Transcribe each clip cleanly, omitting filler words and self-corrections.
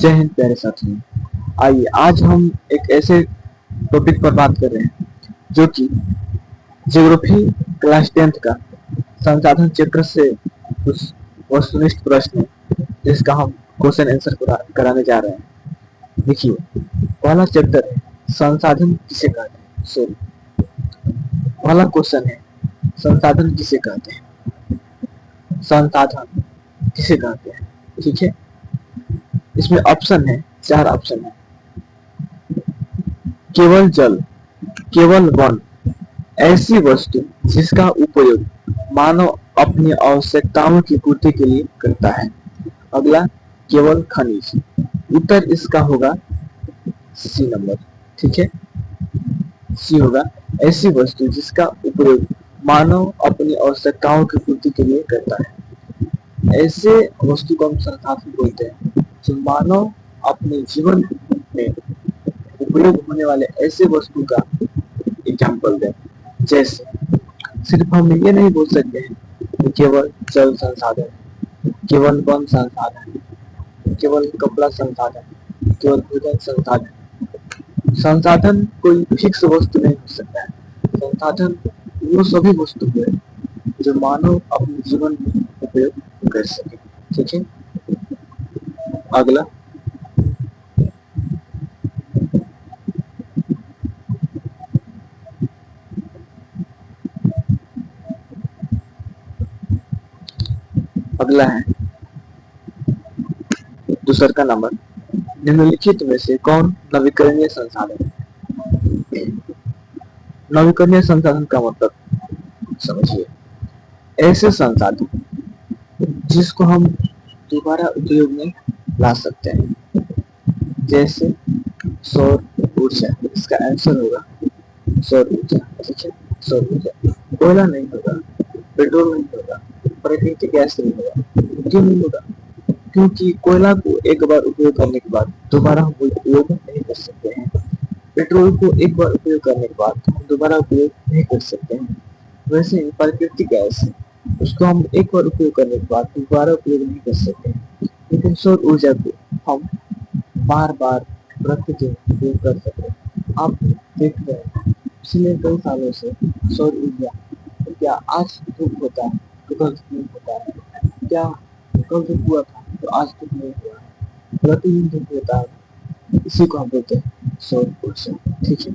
जय हिंद प्यारे साथियों। आइए आज हम एक ऐसे टॉपिक पर बात कर रहे हैं जो कि ज्योग्राफी क्लास 10th का संसाधन चैप्टर से कुछ वस्तुनिष्ठ प्रश्न है जिसका हम क्वेश्चन आंसर कराने जा रहे हैं। देखिए, पहला चैप्टर है संसाधन किसे कहते हैं। सॉरी, पहला क्वेश्चन है संसाधन किसे कहते हैं। संसाधन किसे कहते हैं, ठीक है। इसमें ऑप्शन है, 4 ऑप्शन है। केवल जल, केवल वन, ऐसी वस्तु जिसका उपयोग मानव अपनी आवश्यकताओं की पूर्ति के लिए करता है। अगला, केवल खनिज। उत्तर इसका होगा सी नंबर, ठीक है। सी होगा ऐसी वस्तु जिसका उपयोग मानव अपनी आवश्यकताओं की पूर्ति के लिए करता है। ऐसे वस्तु को हम संसाधन बोलते हैं जो मानव अपने जीवन में उपयोग होने वाले ऐसे वस्तु का एग्जाम्पल दें। जैसे सिर्फ हम ये नहीं बोल सकते हैं कि केवल जल संसाधन, केवल वन संसाधन, केवल कपड़ा संसाधन, केवल भोजन संसाधन। संसाधन कोई फिक्स वस्तु नहीं हो सकता है। संसाधन वो सभी वस्तु है जो मानव अपने जीवन में उपयोग कर सके, ठीक है। अगला, अगला है दूसरा का नंबर, निम्नलिखित में से कौन नवीकरणीय संसाधन है। नवीकरणीय संसाधन का मतलब समझिए, ऐसे संसाधन जिसको हम दोबारा उपयोग में ला सकते हैं। जैसे सौर ऊर्जा, इसका आंसर होगा सौर ऊर्जा, ठीक है। सौर ऊर्जा। कोयला नहीं होगा, पेट्रोल नहीं होगा, प्राकृतिक गैस नहीं होगा। क्यों नहीं होगा? क्योंकि कोयला को एक बार उपयोग करने के बाद दोबारा हम उपयोग नहीं कर सकते हैं। पेट्रोल को एक बार उपयोग करने के बाद हम दोबारा उपयोग नहीं कर सकते हैं। वैसे ही प्राकृतिक गैस है, उसको हम एक बार उपयोग करने के बाद दोबारा उपयोग नहीं कर सकते हैं। लेकिन सौर ऊर्जा को हम बार बार प्रतिदिन उपयोग कर सकते हैं। आप देख रहे हैं पिछले कई सालों से सौर ऊर्जा, क्या आज धूप होता है तो कल धूप होता है, क्या कल धूप हुआ था तो आज धूप नहीं हुआ है, प्रतिदिन धूप होता है। इसी को हम बोलते हैं सौर ऊर्जा, ठीक है।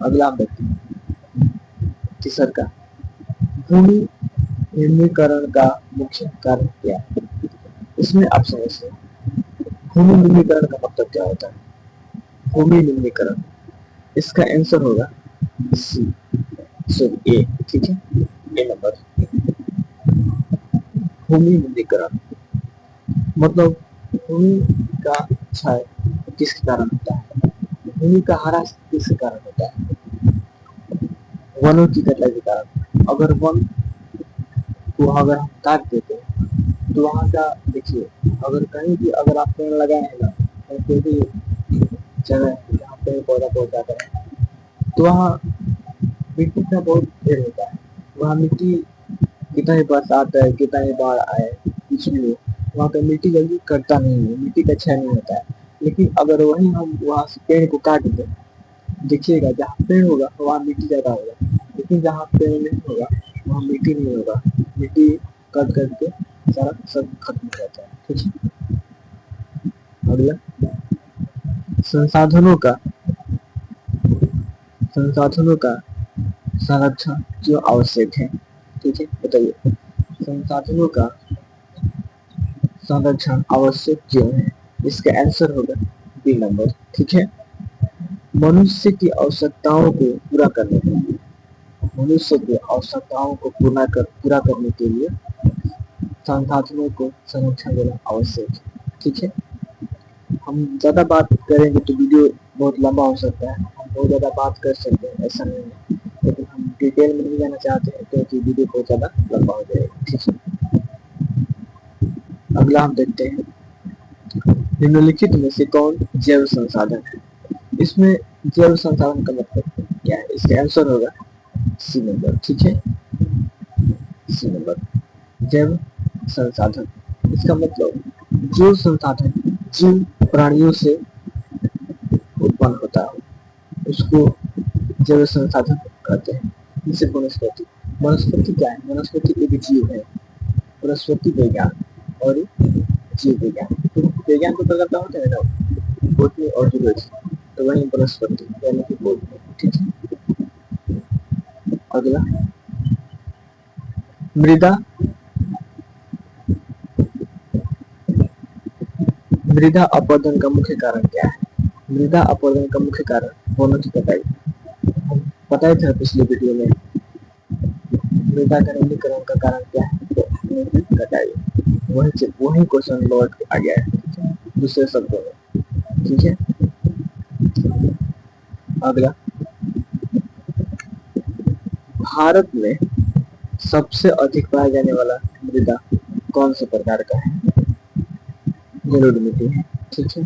अगला हम देखते हैं तीसरा का, भूमि निम्नीकरण का मुख्य कारण क्या है। इसमें ऑप्शन से भूमि निम्नीकरण का मतलब क्या होता है। भूमि निम्नीकरण, इसका आंसर होगा सी, सॉरी ए, ठीक है। ए नंबर, भूमि निम्नीकरण मतलब भूमि का क्षय किसके कारण होता है, भूमि का ह्रास किसके कारण होता है। वनों की कटाई के कारण। अगर वन को अगर हम काट देते हैं तो वहाँ का देखिए, अगर कहीं भी अगर आप पेड़ लगाए हैं ना, कोई भी जगह है जहाँ पेड़ पौधा बहुत ज्यादा है तो वहाँ मिट्टी का बहुत ढेर होता है। वहाँ मिट्टी कितना ही बरसात है, कितना ही बाढ़ आए, कुछ भी हो, वहाँ का मिट्टी जल्दी कटता नहीं है, मिट्टी का क्षय नहीं होता है। लेकिन अगर वहीं हम वहाँ से पेड़ को काट दें, देखिएगा जहाँ पेड़ होगा वहाँ मिट्टी ज्यादा होगा, लेकिन जहाँ पेड़ नहीं होगा वहाँ मिट्टी नहीं होगा। मिट्टी कट करके सारा सब खत्म हो जाता है, ठीक है। अगला, संसाधनों का संरक्षण क्यों आवश्यक है, ठीक है। बताइए, संसाधनों का संरक्षण आवश्यक क्यों है। इसका आंसर होगा बी नंबर, ठीक है। मनुष्य की आवश्यकताओं को पूरा करने के लिए, मनुष्य की आवश्यकताओं को पूरा करने के लिए संसाधनों को संरक्षण देना आवश्यक है, ठीक है। हम ज्यादा बात करेंगे तो वीडियो बहुत लंबा हो सकता है, हम बहुत ज्यादा बात कर सकते हैं, ऐसा नहीं है, लेकिन हम डिटेल में नहीं जाना चाहते हैं क्योंकि वीडियो बहुत ज्यादा लंबा हो जाएगा, ठीक है। अगला हम देखते हैं निम्नलिखित में से कौन जैव संसाधन है। इसमें जैव संसाधन का मतलब क्या है। इसका आंसर होगा सी नंबर, ठीक है। सी नंबर, जैव संसाधन, इसका मतलब जो संसाधन जीव प्राणियों से उत्पन्न होता है, उसको जैव संसाधन कहते हैं। जैसे वनस्पति, वनस्पति क्या है? वनस्पति एक जीव है। वनस्पति विज्ञान और जीव विज्ञान, तो विज्ञान को प्रकार होता है ना, बोटनी और जूलॉजी, तो वही वनस्पति यानी कि बोटनी। ठीक है, अगला मृदा। मृदा अपरदन का मुख्य कारण क्या है? मृदा अपरदन का मुख्य कारण वनों की कटाई। बताए थे पिछले वीडियो में मृदा का नवीनीकरण का कारण क्या है? तो वनों की कटाई। वही क्वेश्चन लौट आ गया है दूसरे शब्दों में। ठीक है, अगला भारत में सबसे अधिक पाया जाने वाला मृदा कौन से प्रकार का है? जलोढ़ मिट्टी है। ठीक है,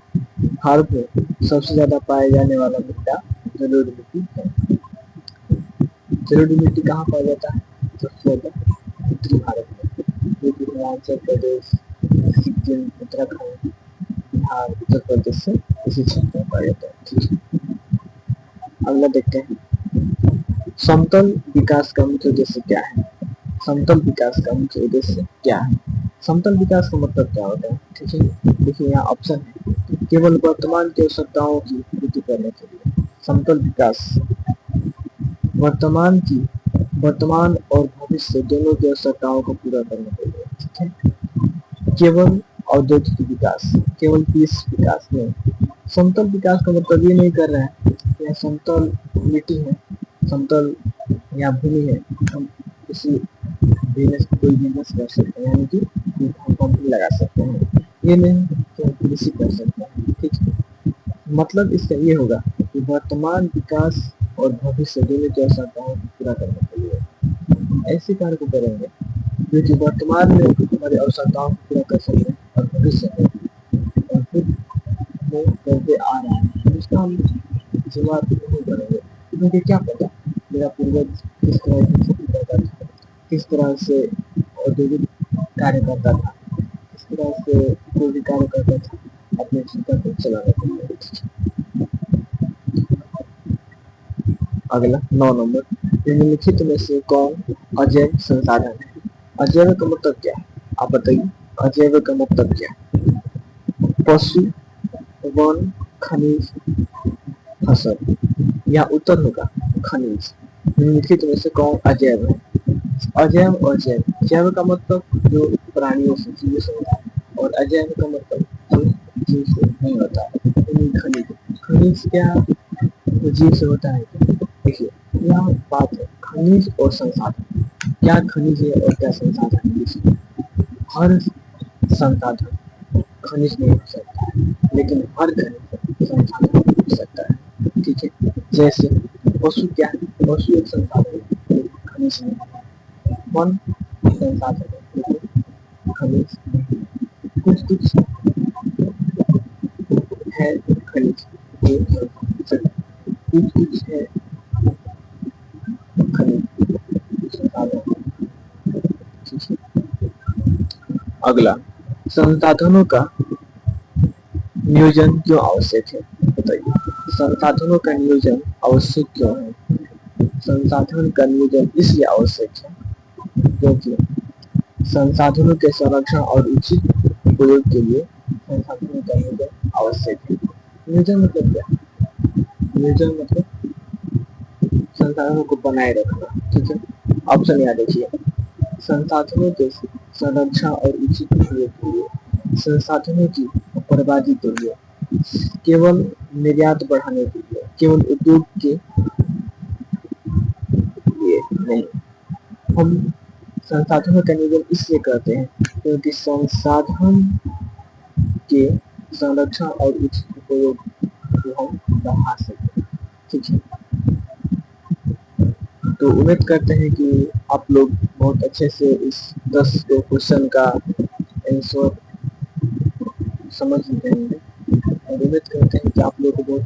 भारत में सबसे ज्यादा पाया जाने वाला मृदा जलोढ़ मिट्टी है। जलोढ़ मिट्टी कहाँ पाया जाता है? सबसे ज्यादा उत्तरी भारत में, जो कि हिमाचल प्रदेश, सिक्किम, उत्तराखंड, बिहार, उत्तर प्रदेश से इसी क्षेत्र में पाया जाता है। ठीक है, अगला देखते हैं समतल विकास का मुख्य उद्देश्य क्या है? समतल विकास का मुख्य उद्देश्य क्या है? समतल विकास का मतलब क्या होता है? ठीक है, देखिए यहाँ ऑप्शन है, केवल वर्तमान की आवश्यकताओं की पूर्ति करने के लिए। समतल विकास वर्तमान और भविष्य दोनों की आवश्यकताओं को पूरा करने के लिए। ठीक है, केवल औद्योगिक विकास, केवल कृषि विकास नहीं। समतल विकास का मतलब ये नहीं कर रहा है यह समतल मिट्टी है, समतल या भूमि है, हम किसी बिजनेस कोई बिजनेस कर सकते हैं, यानी कि हम कंपनी लगा सकते हैं, ये नहीं कि हम कृषि कर सकते हैं। ठीक है, मतलब इसका ये होगा कि वर्तमान विकास और भविष्य दोनों की आवश्यकताओं को पूरा करने के लिए ऐसे कार्य को करेंगे जो कि वर्तमान में हमारी आवश्यकताओं को पूरा कर सकते हैं और भविष्य में और खुद वो करते आ रहा है, उसका हम शुरुआत नहीं करेंगे, क्योंकि क्या पता मेरा पूर्वज किस तरह की खेती करता था, किस तरह से औद्योगिक कार्य करता था, किस तरह से कोई भी कार्य करता था अपने जीवन को चलाने के लिए। अगला 9 नंबर, निम्नलिखित में से कौन अजैव संसाधन है? अजैव का मतलब क्या है आप बताइए? अजैव का मतलब क्या है? पशु, वन, खनिज, फसल, या उत्तर होगा खनिज। निम्नलिखित में से कौन अजैव है? अजैव और जैव। जैव का मतलब जो प्राणियों से, जीवों से होता है, और अजैव का मतलब जो जीव से नहीं होता है। खनिज, खनिज क्या जीव से होता है? देखिए यह बात है खनिज और संसाधन, क्या खनिज है और क्या संसाधन है। हर संसाधन खनिज नहीं हो सकता है, लेकिन हर खनिज संसाधन हो सकता है। ठीक है, जैसे पशु क्या है? पशु एक संसाधन है, खनिज नहीं है। वन संसाधन है, लेकिन खनिज नहीं। कुछ कुछ है खनिज, कुछ कुछ है खनिज संसाधन। अगला, संसाधनों का नियोजन क्यों आवश्यक है? बताइए, संसाधनों का नियोजन आवश्यक क्यों है? संसाधन का नियोजन इसलिए आवश्यक है क्योंकि संसाधनों के संरक्षण और उचित उपयोग के लिए संसाधनों का नियोजन आवश्यक है। नियोजन मतलब क्या? नियोजन मतलब संसाधनों को बनाए रखना। ठीक है, ऑप्शन याद रखिए, संसाधनों के संरक्षण और उचित उपयोग के लिए, संसाधनों की बर्बादी के लिए, केवल निर्यात बढ़ाने के लिए, केवल उद्योग के लिए नहीं। हम संसाधनों का नियोजन इसलिए करते हैं क्योंकि संसाधन के संरक्षण और उचित उपयोग को हम बढ़ा सकें। ठीक है, तो उम्मीद करते हैं कि आप लोग बहुत अच्छे से इस 10 क्वेश्चन का आंसर समझ गए हैं, और उम्मीद करते हैं कि आप लोग को बहुत